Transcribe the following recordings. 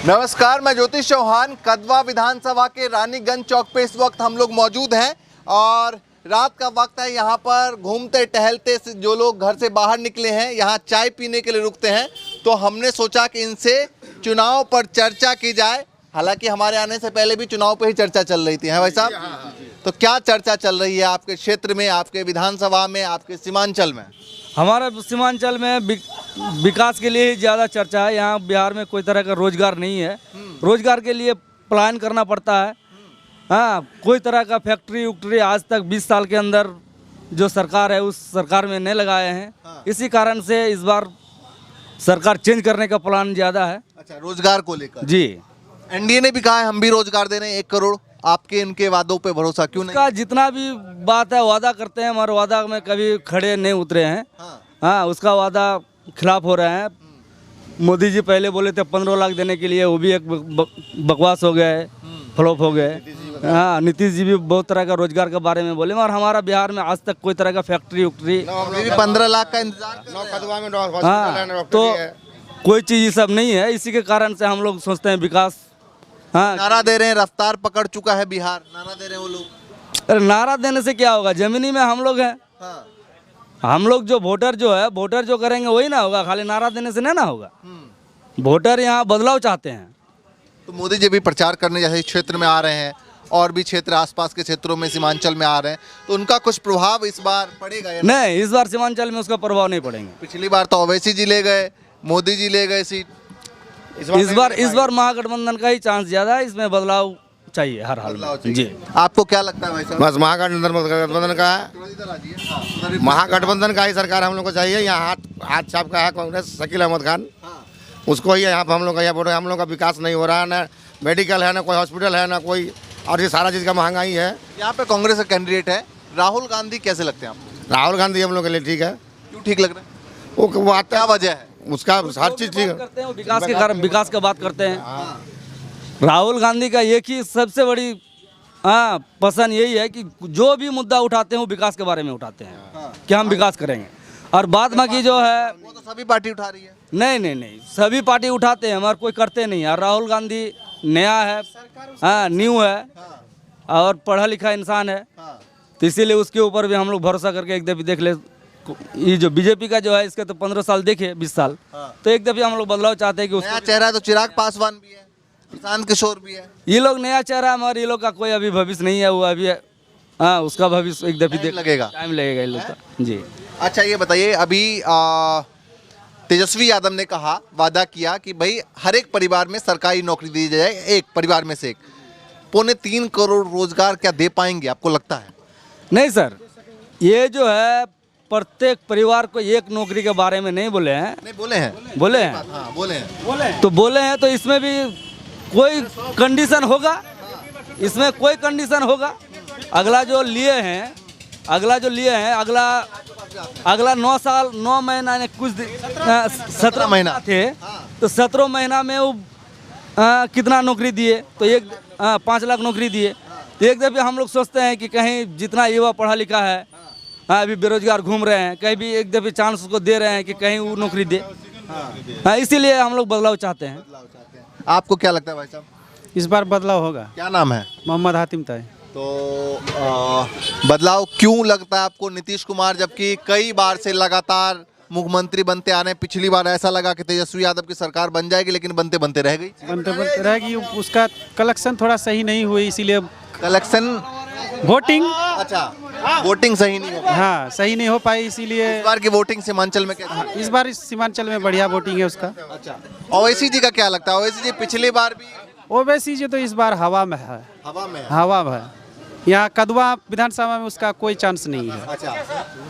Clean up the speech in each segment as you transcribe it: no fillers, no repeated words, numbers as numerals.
नमस्कार, मैं ज्योतिष चौहान। कदवा विधानसभा के रानीगंज चौक पे इस वक्त हम लोग मौजूद हैं और रात का वक्त है। यहाँ पर घूमते टहलते से जो लोग घर से बाहर निकले हैं यहाँ चाय पीने के लिए रुकते हैं, तो हमने सोचा कि इनसे चुनाव पर चर्चा की जाए। हालांकि हमारे आने से पहले भी चुनाव पे ही चर्चा चल रही थी, है भाई साहब? तो क्या चर्चा चल रही है आपके क्षेत्र में, आपके विधानसभा में, आपके सीमांचल में? हमारा सीमांचल में विकास के लिए ही ज़्यादा चर्चा है। यहाँ बिहार में कोई तरह का रोजगार नहीं है। रोजगार के लिए प्लान करना पड़ता है। हाँ, कोई तरह का फैक्ट्री उक्ट्री आज तक 20 साल के अंदर जो सरकार है उस सरकार में नहीं लगाए हैं। इसी कारण से इस बार सरकार चेंज करने का प्लान ज़्यादा है। अच्छा, रोजगार को लेकर? जी, एनडीए ने भी कहा है हम भी रोजगार दे रहे हैं 1 करोड़। आपके इनके वादों पे भरोसा क्यों नहीं? उसका जितना भी बात है वादा करते हैं, हमारे वादा में कभी खड़े नहीं उतरे हैं। हाँ, उसका वादा खिलाफ हो रहे हैं। मोदी जी पहले बोले थे 15 लाख देने के लिए, वो भी एक बकवास हो गया है, फ्लॉप हो गए। हाँ, नीतीश जी भी बहुत तरह का रोजगार के बारे में बोले, मगर हमारा बिहार में आज तक कोई तरह का फैक्ट्री उक्ट्री 15 लाख का इंतजार। हाँ, तो कोई चीज़ ये सब नहीं है। इसी के कारण से हम लोग सोचते हैं विकास। हाँ, नारा दे रहे हैं, रफ्तार पकड़ चुका है बिहार, नारा दे रहे हैं वो लोग। अरे नारा देने से क्या होगा? जमीनी में हम लोग हैं। हाँ। हम लोग जो वोटर जो करेंगे वही ना होगा, खाली नारा देने से नहीं ना होगा। वोटर यहाँ बदलाव चाहते हैं। तो मोदी जी भी प्रचार करने जैसे क्षेत्र में आ रहे हैं और भी क्षेत्र आसपास के क्षेत्रों में सीमांचल में आ रहे हैं, तो उनका कुछ प्रभाव इस बार पड़ेगा या नहीं? इस बार सीमांचल में उसका प्रभाव नहीं पड़ेगा। पिछली बार तो ओवैसी जी ले गए, मोदी जी ले गए सीट। इस बार महागठबंधन का ही चांस ज्यादा है। इसमें बदलाव चाहिए हर हाल में। जी, आपको क्या लगता है भाई साहब? बस महागठबंधन का है, महागठबंधन का ही सरकार हम लोग को चाहिए। यहाँ हाथ छाप का है कांग्रेस, शकील अहमद खान, उसको ही यहाँ पर हम लोग का बोल रहे हैं। हम लोग का विकास नहीं हो रहा है, ना मेडिकल है, ना कोई हॉस्पिटल है, ना कोई, और ये सारा चीज़ का महंगाई है। यहाँ पे कांग्रेस का कैंडिडेट है राहुल गांधी, कैसे लगते हैं आपको? राहुल गांधी हम लोग के लिए ठीक है। क्यों ठीक लग रहा है? वो आता क्या वजह है? उसका हर चीज़ ठीक है। विकास के कारण विकास का बात करते हैं। राहुल गांधी का एक ही सबसे बड़ी पसंद यही है कि जो भी मुद्दा उठाते हैं वो विकास के बारे में उठाते हैं कि हम विकास करेंगे। और बाद बाकी जो है वो तो सभी पार्टी उठा रही है। नहीं, सभी पार्टी उठाते हैं मगर कोई करते नहीं है। राहुल गांधी नया है, न्यू है और पढ़ा लिखा इंसान है, तो इसीलिए उसके ऊपर भी हम लोग भरोसा करके एक दफे देख ले। ये जो बीजेपी का जो है इसके तो 15 साल देखे, 20 साल, तो एक दफे हम लोग बदलाव चाहते हैं कि नया चेहरा है। तो चिराग पासवान भी है, प्रशांत किशोर भी है। ये लोग नया चेहरा है मगर ये लोग का कोई अभी भविष्य नहीं है। वो अभी उसका भविष्य एक दफे लगेगा, टाइम लगेगा इन लोग का। जी, अच्छा ये बताइए, अभी तेजस्वी यादव ने कहा, वादा किया कि भाई हर एक परिवार में सरकारी नौकरी दी जाए, एक परिवार में से एक। 3.25 करोड़ रोजगार क्या दे पाएंगे, आपको लगता है? नहीं सर, ये जो है प्रत्येक परिवार को एक नौकरी के बारे में नहीं बोले हैं। नहीं बोले हैं, बोले हैं, हाँ बोले हैं। तो बोले हैं तो इसमें भी कोई कंडीशन होगा, इसमें कोई कंडीशन होगा। अगला जो लिए हैं अगला 9 साल 9 महीना ने कुछ 17 महीना थे, तो 17 महीना में वो कितना नौकरी दिए? तो 5 लाख नौकरी दिए। तो एक दफे हम लोग सोचते हैं कि कहीं जितना युवा पढ़ा लिखा है अभी बेरोजगार घूम रहे हैं, कहीं भी एक दफे चांस उसको दे रहे हैं कि कहीं वो नौकरी दे। इसीलिए हम लोग बदलाव चाहते हैं। आपको क्या लगता है भाई साहब? इस बार बदलाव होगा। क्या नाम है? मोहम्मद हातिम ताई। तो बदलाव क्यों लगता है आपको? नीतीश कुमार जबकि कई बार से लगातार मुख्यमंत्री बनते आ रहे हैं, पिछली बार ऐसा लगा कि तेजस्वी यादव की सरकार बन जाएगी, लेकिन बनते बनते रह गई। बनते रहेगी। उसका कलेक्शन थोड़ा सही नहीं हुई, इसीलिए कलेक्शन, वोटिंग, अच्छा वोटिंग सही नहीं हो पाई। हाँ सही नहीं हो पाई, इसीलिए इस बार की वोटिंग सीमांचल में कैसी? इस बार इस सीमांचल में बढ़िया वोटिंग है उसका। अच्छा, ओवैसी जी का क्या लगता है? ओवैसी जी पिछली बार भी ओवैसी जी तो इस बार हवा में है। हवा में है। यहाँ कदवा विधानसभा में उसका कोई चांस नहीं है। अच्छा,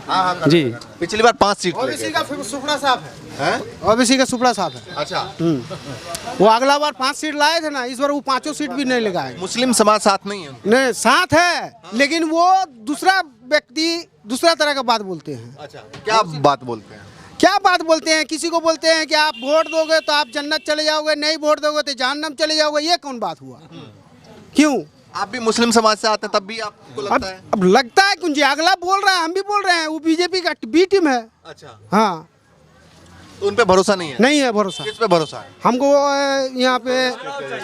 हाँ जी, पिछली बार 5 सीट ओबीसी का सुपड़ा साफ है। ओबीसी का सुपड़ा साफ है। अच्छा, वो अगला बार 5 सीट लाए थे ना, इस बार वो 5 सीट भी नहीं लगाए। मुस्लिम समाज साथ नहीं है? नहीं, साथ है, लेकिन वो दूसरा व्यक्ति दूसरा तरह का बात बोलते हैं। अच्छा, क्या बात बोलते हैं? क्या बात बोलते हैं? किसी को बोलते हैं कि आप वोट दोगे तो आप जन्नत चले जाओगे, नहीं वोट दोगे तो जहन्नम चले जाओगे। ये कौन बात हुआ? क्यों? आप भी मुस्लिम समाज से आते हैं, तब भी आपको लगता है? अब लगता है कुंजी, अगला बोल रहा है, हम भी बोल रहे हैं, वो बीजेपी का बी टीम है। अच्छा, हाँ, तो उन पे भरोसा नहीं है? नहीं है भरोसा। किस पे भरोसा है? हमको यहाँ पे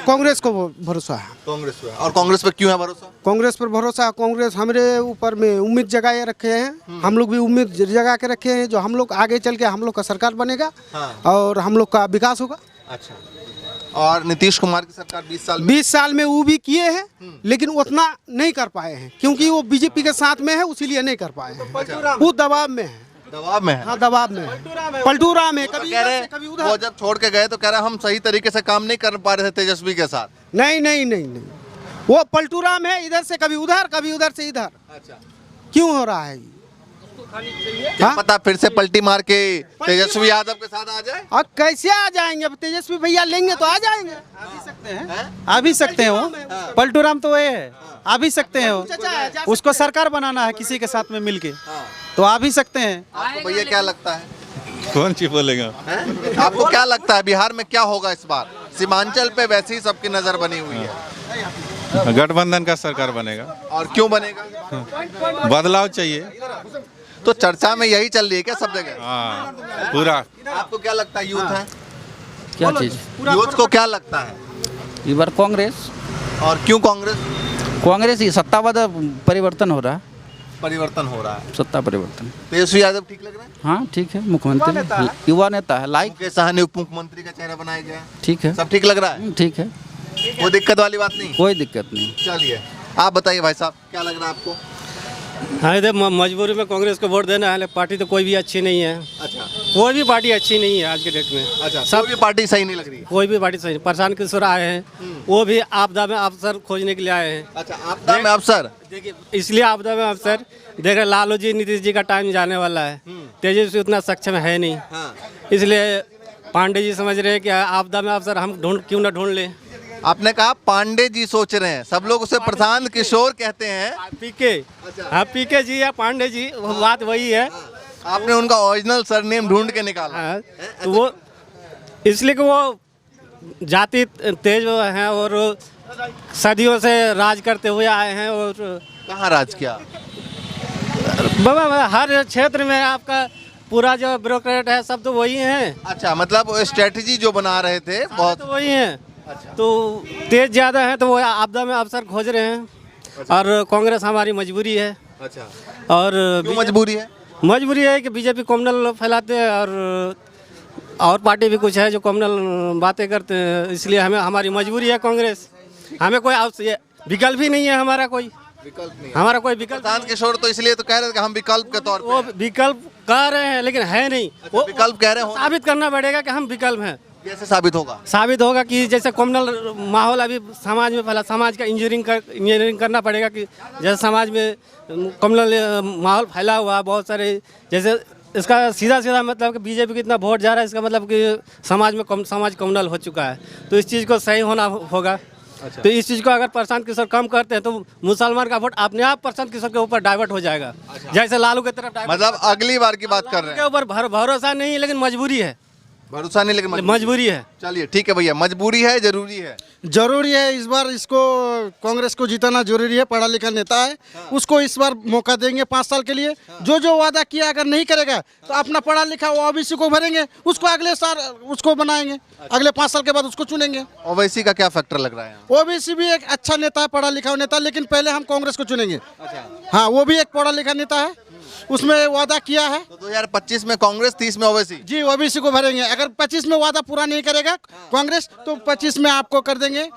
कांग्रेस को भरोसा है। कांग्रेस पे। और कांग्रेस पे क्यों है भरोसा? कांग्रेस पर भरोसा, कांग्रेस हमारे ऊपर में उम्मीद जगाए रखे हैं, हम लोग भी उम्मीद जगा के रखे हैं जो हम लोग आगे चल के हम लोग का सरकार बनेगा और हम लोग का विकास होगा। अच्छा। और नीतीश कुमार की सरकार 20 साल में वो भी किए हैं लेकिन उतना नहीं कर पाए हैं क्योंकि वो बीजेपी के साथ में है, उसीलिए नहीं कर पाए हैं। वो दबाव में है। दबाव में है? हाँ दबाव में है, पलटूरा में। कभी कह रहे इधर से, कभी वो उधर। जब छोड़ के गए तो कह रहे हम सही तरीके से काम नहीं कर पा रहे थे तेजस्वी के साथ। नहीं नहीं नहीं नहीं, वो पलटूरा में है, इधर से कभी उधर से इधर। अच्छा। क्यों हो रहा है ये? क्या पता फिर से पलटी मार के तेजस्वी यादव के साथ आ जाए। और कैसे आ जाएंगे? अब तेजस्वी भैया लेंगे तो आ जाएंगे। आ भी सकते हैं वो, पलटूराम तो ये है, आ भी सकते हैं वो। उसको सरकार बनाना है किसी के साथ में मिलके, तो आ भी सकते हैं। आपको भैया क्या लगता है? कौन सी बोलेगा? आपको क्या लगता है बिहार में क्या होगा इस बार? सीमांचल पे वैसे ही सबकी नजर बनी हुई है। गठबंधन का सरकार बनेगा। और क्यों बनेगा? बदलाव चाहिए। तो चर्चा में यही चल रही है क्या सब जगह? हाँ पूरा। आपको क्या लगता है? यूथ है, क्या चीज़? यूथ को क्या लगता है? इस बार कांग्रेस। और क्यों कांग्रेस? कांग्रेस ही सत्तावाद परिवर्तन हो रहा है, परिवर्तन हो रहा है। सत्ता परिवर्तन। तेजस्वी यादव ठीक लग रहा है? हाँ ठीक है, मुख्यमंत्री युवा नेता है, लाइक। मुकेश सहनी उप मुख्यमंत्री का चेहरा बनाया गया है, ठीक है, सब ठीक लग रहा है? ठीक है, कोई दिक्कत वाली बात नहीं? कोई दिक्कत नहीं। चलिए आप बताइए भाई साहब, क्या लग रहा है आपको? हाँ इधर मजबूरी में कांग्रेस को वोट देना है, पार्टी तो कोई भी अच्छी नहीं है। अच्छा। कोई भी पार्टी अच्छी नहीं है आज के डेट में। अच्छा, सब भी पार्टी सही नहीं लग रही है? कोई भी पार्टी सही। प्रशांत किशोर आए हैं, वो भी आपदा में अफसर खोजने के लिए आए हैं। अच्छा, आपदा में अफसर? देखिए इसलिए आपदा में अफसर देख रहे, लालू जी नीतीश जी का टाइम जाने वाला है, तेजस्वी उतना सक्षम है नहीं, इसलिए पांडे जी समझ रहे हैं कि आपदा में अफसर हम क्यों ना ढूंढ लें। आपने कहा पांडे जी सोच रहे हैं, सब लोग उसे प्रशांत किशोर कहते हैं। पीके, हाँ पीके जी या पांडे जी, वो बात वही है। आपने उनका ओरिजिनल सरनेम ढूंढ के निकाला। हाँ, तो वो इसलिए कि वो जाति तेज हैं और सदियों से राज करते हुए आए हैं। और कहाँ राज किया? बाबा हर क्षेत्र में आपका पूरा जो ब्यूरोक्रेट है सब तो वही हैं। अच्छा, मतलब स्ट्रेटजी जो बना रहे थे बहुत तो वही हैं। तो तेज ज़्यादा है तो वो आपदा में अवसर खोज रहे हैं। और कांग्रेस हमारी मजबूरी है। अच्छा, और क्यों मजबूरी है? मजबूरी है कि बीजेपी कम्युनल फैलाते हैं और पार्टी भी कुछ है जो कम्युनल बातें करते हैं, इसलिए हमें हमारी मजबूरी है कांग्रेस। हमें कोई विकल्प ही नहीं है, हमारा कोई विकल्प। प्रशांत किशोर तो इसलिए तो कह रहे थे कि हम विकल्प के तौर वो विकल्प कह रहे हैं लेकिन है नहीं। वो विकल्प कह रहे हो? साबित करना पड़ेगा कि हम विकल्प हैं। कैसे साबित होगा? साबित होगा कि जैसे कम्युनल माहौल अभी समाज में फैला, समाज का इंजीनियरिंग करना पड़ेगा कि जैसे समाज में कम्युनल माहौल फैला हुआ है बहुत सारे, जैसे इसका सीधा मतलब कि बीजेपी को इतना वोट जा रहा है, इसका मतलब कि समाज कम्युनल हो चुका है, तो इस चीज़ को सही होना होगा। अच्छा। तो इस चीज़ को अगर प्रशांत किशोर कम करते हैं तो मुसलमान का वोट अपने आप प्रशांत किशोर के ऊपर डाइवर्ट हो जाएगा। अच्छा। जैसे लालू की तरफ डाइवर्ट। मतलब अगली बार की बात कर रहे हैं। के ऊपर भरोसा नहीं लेकिन मजबूरी है। भरोसा नहीं लेकिन मजबूरी है। चलिए ठीक है भैया, मजबूरी है, जरूरी है। जरूरी है इस बार इसको कांग्रेस को जिताना जरूरी है। पढ़ा लिखा नेता है, उसको इस बार मौका देंगे 5 साल के लिए। जो वादा किया अगर नहीं करेगा तो अपना पढ़ा लिखा ओबीसी को भरेंगे, उसको अगले साल उसको बनाएंगे, अगले 5 साल के बाद उसको चुनेंगे। ओवैसी का क्या फैक्टर लग रहा है? ओबीसी भी एक अच्छा नेता है, पढ़ा लिखा नेता, लेकिन पहले हम कांग्रेस को चुनेंगे। हाँ, वो भी एक पढ़ा लिखा नेता है, उसमें वादा किया है। तो 2025 में कांग्रेस, 30 में ओवैसी? जी, ओबीसी को भरेंगे। अगर 25 में वादा पूरा नहीं करेगा कांग्रेस तो 25 में आपको कर देंगे,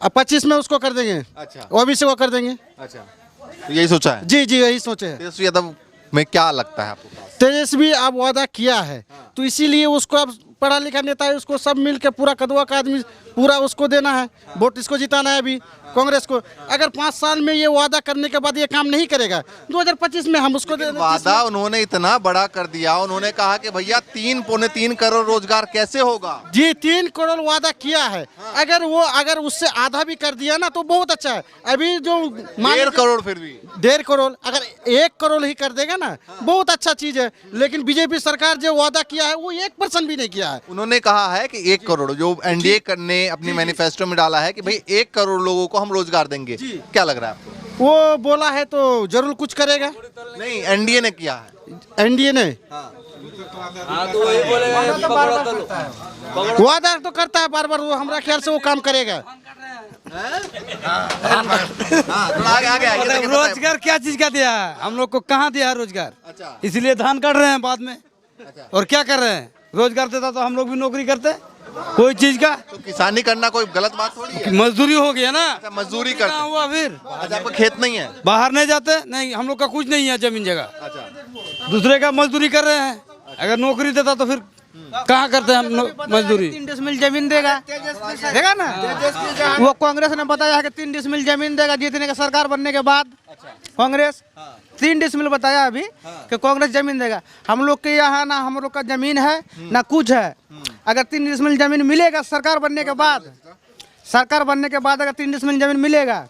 25 में उसको कर देंगे। अच्छा, ओबीसी को कर देंगे। अच्छा, तो यही सोचा है? जी यही सोचे है। तेजस्वी यादव में क्या लगता है आपको? तेजस्वी अब वादा किया है तो इसीलिए उसको अब पढ़ा लिखा नेता है, उसको सब मिल के पूरा कदवा का आदमी पूरा उसको देना है, वोट इसको जिताना है अभी कांग्रेस को। अगर 5 साल में ये वादा करने के बाद ये काम नहीं करेगा 2025 में हम उसको दे। वादा उन्होंने इतना बड़ा कर दिया, उन्होंने कहा कि भैया 3-3.25 करोड़ रोजगार कैसे होगा? जी 3 करोड़ वादा किया है। अगर उससे आधा भी कर दिया ना तो बहुत अच्छा है। अभी जो 1.5 करोड़, फिर भी 1.5 करोड़, अगर 1 करोड़ ही कर देगा ना बहुत अच्छा चीज है। लेकिन बीजेपी सरकार जो वादा किया है वो 1% भी नहीं किया है। उन्होंने कहा है कि 1 करोड़ जो एनडीए ने अपनी मैनिफेस्टो में डाला है कि भाई 1 करोड़ लोगों को हम रोजगार देंगे। क्या लग रहा है आपको? वो बोला है तो जरूर कुछ करेगा। नहीं, एनडीए ने किया है। एनडीए ने? हाँ तो वही बोलेगा पकड़ो तो लो। वादा तो करता है बार बार, वो हमारा ख्याल से वो काम करेगा। रोजगार क्या चीज का दिया है? हम लोग को कहाँ दिया है रोजगार? अच्छा। इसलिए धान काट रहे हैं बाद में। और क्या कर रहे हैं? रोजगार देता तो हम लोग भी नौकरी करते। कोई चीज का तो किसानी करना कोई गलत बात थोड़ी है। मजदूरी हो गया ना। अच्छा, मजदूरी कहाँ करते हुआ फिर? अच्छा, आपका खेत नहीं है? बाहर नहीं जाते नहीं, हम लोग का कुछ नहीं है जमीन जगह। अच्छा, दूसरे का मजदूरी कर रहे हैं। अगर नौकरी देता तो फिर कहाँ करते हैं हम मजदूरी? 3 डिसमिल जमीन देगा, देगा ना। वो कांग्रेस ने बताया है कि 3 डिसमिल जमीन देगा जीतने का, सरकार बनने के बाद। कांग्रेस 3 डिसमिल बताया अभी कि कांग्रेस जमीन देगा। हम लोग के यहाँ ना हम लोग का जमीन है ना कुछ है। अगर 3 डिसमिल जमीन मिलेगा सरकार बनने के बाद, सरकार बनने के बाद अगर 3 डिसमिल जमीन मिलेगा,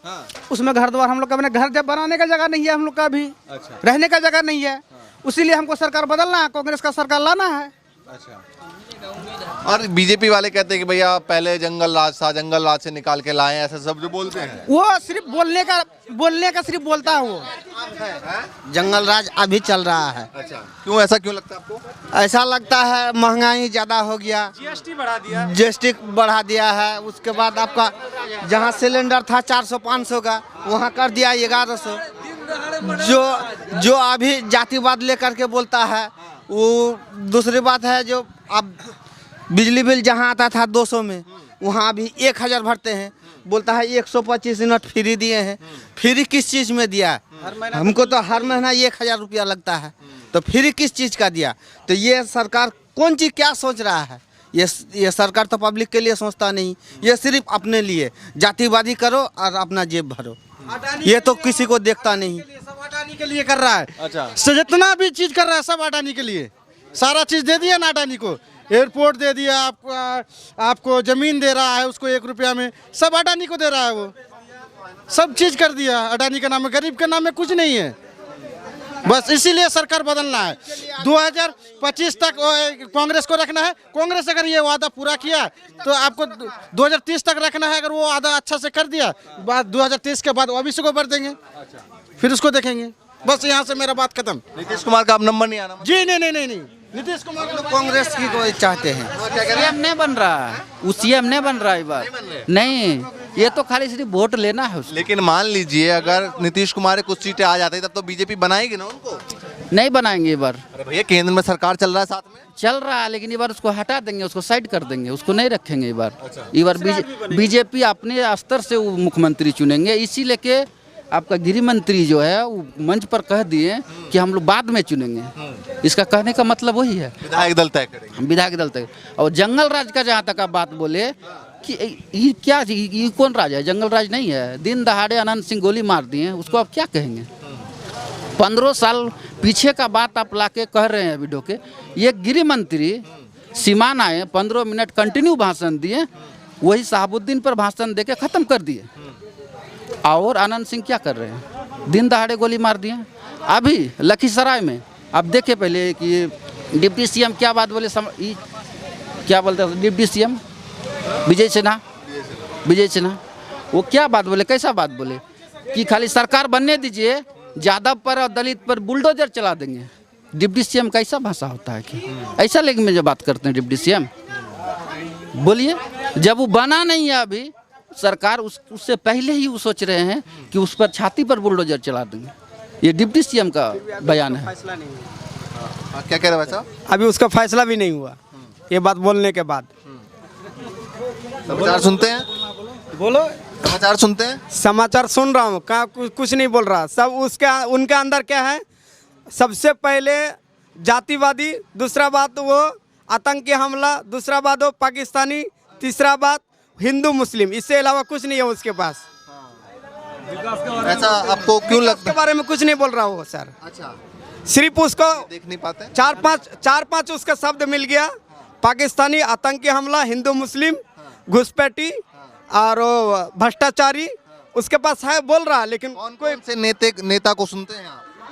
उसमें घर द्वार हम लोग का घर जब बनाने का जगह नहीं है, हम लोग का अभी रहने का जगह नहीं है। उसीलिए हमको सरकार बदलना है, कांग्रेस का सरकार लाना है। और बीजेपी वाले कहते हैं कि भैया पहले जंगल राज था, जंगल राज से निकाल के लाए, ऐसा सब जो बोलते हैं। वो सिर्फ बोलने का सिर्फ बोलता है वो। जंगल राज अभी चल रहा है। अच्छा, क्यों ऐसा क्यों लगता है आपको? ऐसा लगता है महंगाई ज़्यादा हो गया, जीएसटी बढ़ा दिया है। उसके बाद आपका जहाँ सिलेंडर था 400-500 का, वहाँ कर दिया 1100। जो अभी जातिवाद लेकर के बोलता है वो दूसरी बात है। जो अब बिजली बिल जहाँ आता था 200 में, वहाँ अभी 1000 भरते हैं। बोलता है 125 यूनिट फ्री दिए हैं। फ्री किस चीज़ में दिया? हमको तो हर महीना 1000 रुपया लगता है, तो फ्री किस चीज़ का दिया? तो ये सरकार कौन चीज़ क्या सोच रहा है? ये सरकार तो पब्लिक के लिए सोचता नहीं, ये सिर्फ अपने लिए जातिवादी करो और अपना जेब भरो। ये तो किसी को देखता नहीं। सब अडानी के लिए कर रहा है। अच्छा, तो जितना भी चीज कर रहा है सब अडानी के लिए। सारा चीज दे दिया ना अडानी को, एयरपोर्ट दे दिया, आपको जमीन दे रहा है उसको 1 रुपया में, सब अडानी को दे रहा है। वो सब चीज कर दिया अडानी के नाम में, गरीब के नाम में कुछ नहीं है। बस इसीलिए सरकार बदलना है। 2025 तक कांग्रेस को रखना है। कांग्रेस अगर ये वादा पूरा किया तो आपको 2030 तक रखना है। अगर वो वादा अच्छा से कर दिया, बाद 2030 के बाद ओबीसी को भर देंगे, फिर उसको देखेंगे। बस यहाँ से मेरा बात खत्म। नीतीश कुमार का अब नंबर नहीं आना? जी नहीं। नीतीश कुमार को कांग्रेस की कोई चाहते हैं। सीएम नहीं बन रहा है, वो सीएम नहीं बन रहा है इस बार। नहीं, ये तो खाली सिर्फ वोट लेना है उसको। लेकिन मान लीजिए अगर नीतीश कुमार कुछ सीटें आ जाती तब तो बीजेपी बनाएगी ना उनको? नहीं बनाएंगे इस बार। अरे भैया केंद्र में सरकार चल रहा है, साथ में चल रहा है, लेकिन इस बार उसको हटा देंगे, उसको साइड कर देंगे, उसको नहीं रखेंगे इस बार। बीजेपी अपने स्तर से वो मुख्यमंत्री चुनेंगे। इसी लेके आपका गृह मंत्री जो है वो मंच पर कह दिए कि हम लोग बाद में चुनेंगे। इसका कहने का मतलब वही है, विधायक दल तय करेंगे। विधायक दल तक। और जंगल राज का जहाँ तक आप बात बोले कि ये क्या, ये कौन राज है? जंगल राज नहीं है। दिन दहाड़े अनंत सिंह गोली मार दिए, उसको आप क्या कहेंगे? 15 साल पीछे का बात आप लाके कह रहे हैं वीडियो के। ये गृह मंत्री सीमान आए, 15 मिनट कंटिन्यू भाषण दिए, वही शहाबुद्दीन पर भाषण देके ख़त्म कर दिए। और आनंद सिंह क्या कर रहे हैं? दिन दहाड़े गोली मार दिए। अभी लखीसराय में आप देखे पहले कि डिप्टी सीएम क्या बात बोले, क्या बोलते हैं डिप्टी सीएम विजय सिन्हा, वो क्या बात बोले, कैसा बात बोले कि खाली सरकार बनने दीजिए, यादव पर और दलित पर बुलडोजर चला देंगे। डिप्टी सीएम कैसा भाषा होता है कि ऐसा लेकिन में जो बात करते हैं डिप्टी सीएम? बोलिए, जब वो बना नहीं है अभी सरकार, उससे पहले ही वो सोच रहे हैं कि उस पर छाती पर बुलडोजर चला देंगे। ये डिप्टी सीएम का बयान है। क्या कह रहे हैं साहब? अभी उसका फैसला भी नहीं हुआ ये बात बोलने के बाद। समाचार सुनते हैं? बोलो, समाचार सुनते हैं? समाचार सुन रहा हूँ, कहाँ कुछ नहीं बोल रहा। सब उसका उनके अंदर क्या है, सबसे पहले जातिवादी, दूसरा बात वो आतंकी हमला, दूसरा बात वो पाकिस्तानी, तीसरा बात हिंदू मुस्लिम, इससे अलावा कुछ नहीं है उसके पास। ऐसा आपको क्यों लगता उसके बारे में कुछ नहीं बोल रहा हो सर। अच्छा, सिर्फ उसको देख नहीं पाते? 4-5 उसका शब्द मिल गया, पाकिस्तानी, आतंकी हमला, हिंदू मुस्लिम, घुसपैठी और भ्रष्टाचारी उसके पास है, बोल रहा है। लेकिन कौन से नेता को सुनते हैं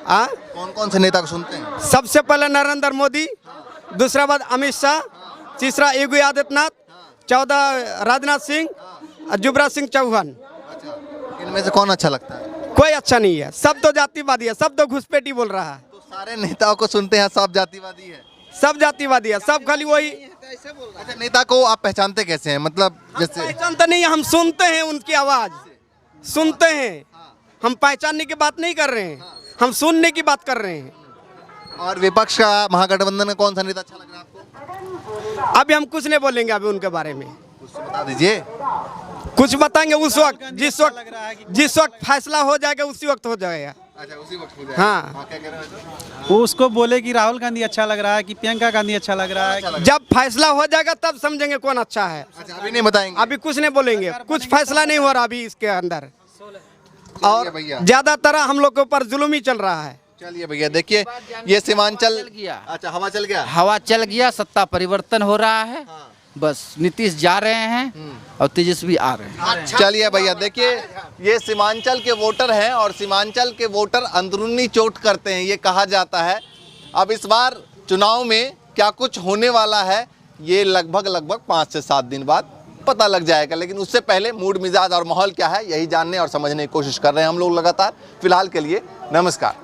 आप? कौन से नेता को सुनते हैं? सबसे पहले नरेंद्र मोदी, दूसरा बात अमित शाह, तीसरा योगी आदित्यनाथ, 14 राजनाथ सिंह, युवराज सिंह चौहान। इनमें से कौन अच्छा लगता है? कोई अच्छा नहीं है, सब तो जातिवादी है, सब तो घुसपैठी बोल रहा है। तो सारे नेताओं को सुनते हैं, सब जातिवादी है? सब जातिवादी है, सब खाली वही। अच्छा, नेता को आप पहचानते कैसे हैं? मतलब जैसे पहचानते नहीं, हम सुनते हैं उनकी आवाज, सुनते हैं। हम पहचानने की बात नहीं कर रहे हैं, हम सुनने की बात कर रहे हैं। और विपक्ष का महागठबंधन का कौन सा नेता अच्छा लग रहा है आपको? अभी हम कुछ नहीं बोलेंगे अभी उनके बारे में, कुछ तो बता दीजिए। कुछ बताएंगे उस वक्त, जिस वक्त फैसला हो जाएगा उसी वक्त हो जाएगा। अच्छा, उसी वक्त हो जाएगा। हाँ, क्या कह रहे हैं? वो उसको बोले कि राहुल गांधी अच्छा लग रहा है कि प्रियंका गांधी अच्छा लग रहा है। जब फैसला हो जाएगा तब समझेंगे कौन अच्छा है। अच्छा, अभी नहीं बताएंगे। अभी कुछ नहीं बोलेंगे, कुछ फैसला नहीं हो रहा अभी इसके अंदर, और भैया। ज्यादातर हम लोग के ऊपर जुल्म ही चल रहा है। चलिए भैया, देखिए ये सीमांचल चल गया। अच्छा, हवा चल गया। हवा चल गया, सत्ता परिवर्तन हो रहा है। बस नीतीश जा रहे हैं और तेजस्वी आ रहे हैं। चलिए भैया, देखिए ये सीमांचल के वोटर हैं और सीमांचल के वोटर अंदरूनी चोट करते हैं, ये कहा जाता है। अब इस बार चुनाव में क्या कुछ होने वाला है, ये लगभग 5 से 7 दिन बाद पता लग जाएगा। लेकिन उससे पहले मूड मिजाज और माहौल क्या है, यही जानने और समझने की कोशिश कर रहे हैं हम लोग लगातार। फिलहाल के लिए नमस्कार।